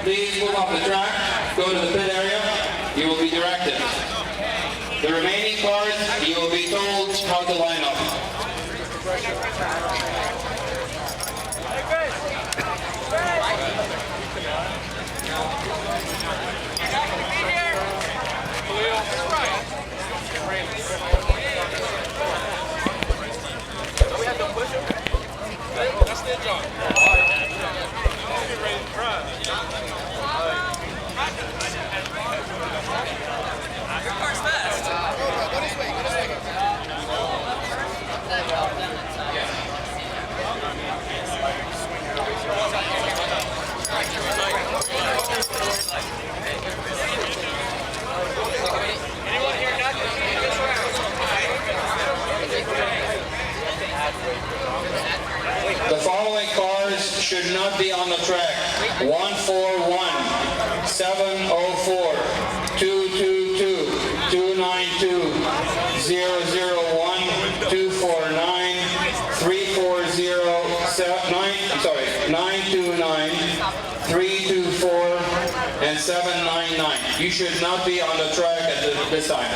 please move off the track, go to the pit area, you will be directed. The remaining cars, you will be told how to line up. The following cars should not be on the track. 141, 704, 222, 292, 001, 249, 929, 324, and 799. You should not be on the track at this time.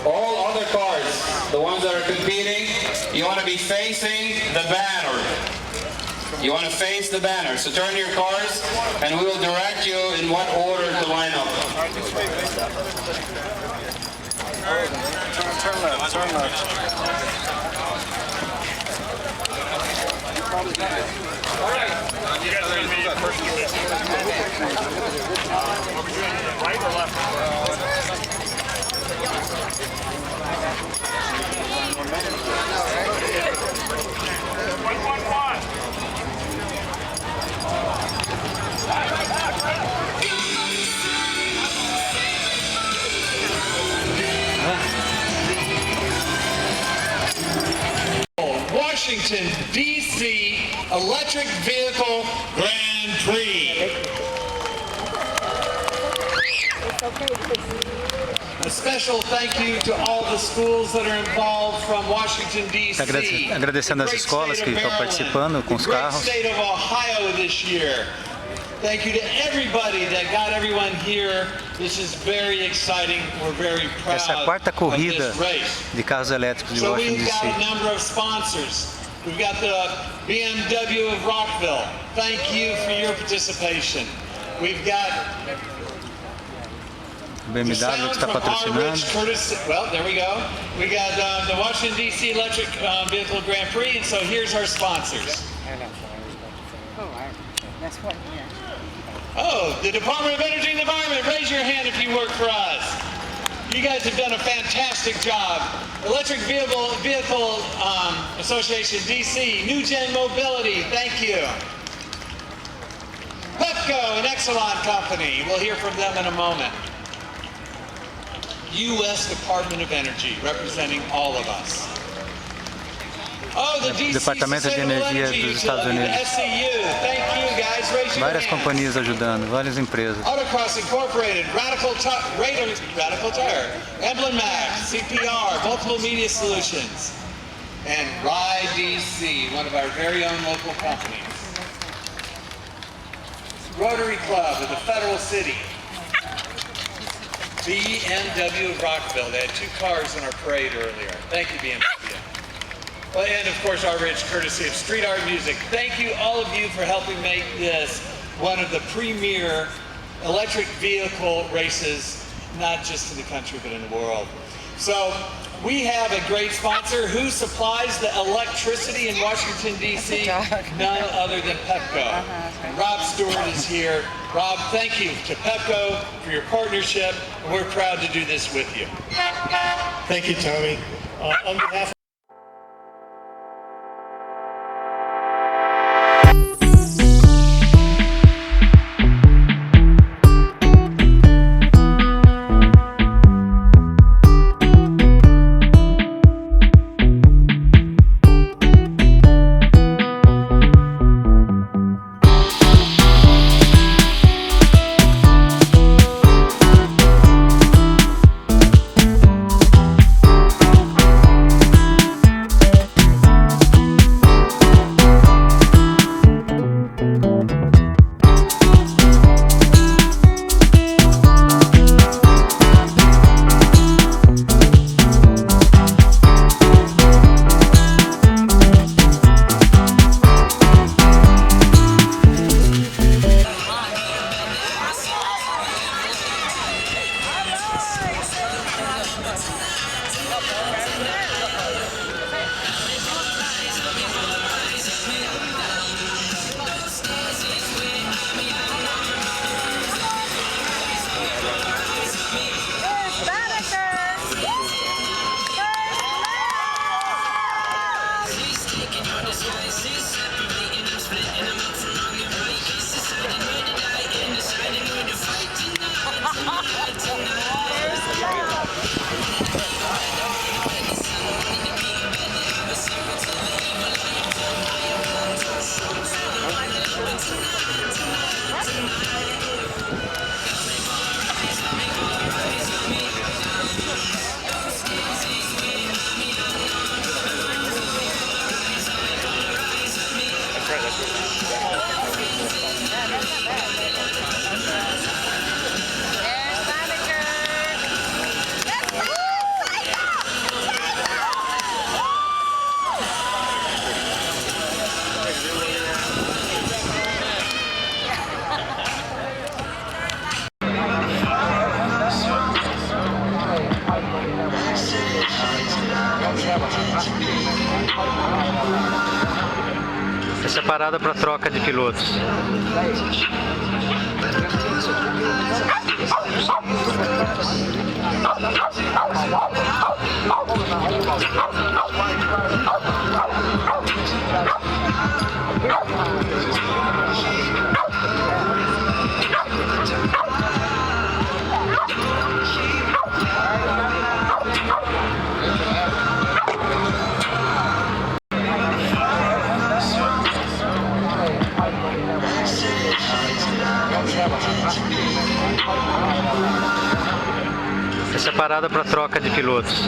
All other cars, the ones that are competing, you want to be facing the banner. You want to face the banner. So turn your cars and we will direct you in what order to line up. Turn left, turn left. All right. You guys are going to be first in the right or left? Washington, D.C. Electric Vehicle Grand Prix. A special thank you to all the schools that are involved from Washington, D.C. Agradecendo as escolas que estão participando com os carros. State of Ohio this year. Thank you to everybody that got everyone here. This is very exciting. We're very proud. Essa é a quarta corrida de carros elétricos de Washington, D.C. So we've got a number of sponsors. We've got the BMW of Rockville. Thank you for your participation. We've got BMW que está patrocinando. Well, there we go. We got the Washington D.C. Electric Vehicle Grand Prix, and so here's our sponsors. That's what. Oh, the Department of Energy and Environment. Raise your hand if you work for us. You guys have done a fantastic job. Electric Vehicle Association DC, New Gen Mobility, thank you. Pepco, an excellent company. We'll hear from them in a moment. U.S. Department of Energy, representing all of us. Oh, the DC Departamento de Energia dos Estados Unidos. Várias companhias ajudando, várias empresas. Autocross Incorporated, Radical Tire, Emblem Max, CPR, Multiple Media Solutions, and Ride DC, one of our very own local companies. Rotary Club of the Federal City. BMW of Rockville. They had 2 cars in our parade earlier. Thank you, BMW. Well, and of course, our rich courtesy of Street Art Music. Thank you, all of you, for helping make this one of the premier electric vehicle races, not just in the country, but in the world. So we have a great sponsor who supplies the electricity in Washington, D.C., none other than Pepco. And Rob Stewart is here. Rob, thank you to Pepco for your partnership. We're proud to do this with you. Thank you, Tommy. On behalf parada para troca de pilotos. Essa é a parada para troca de pilotos.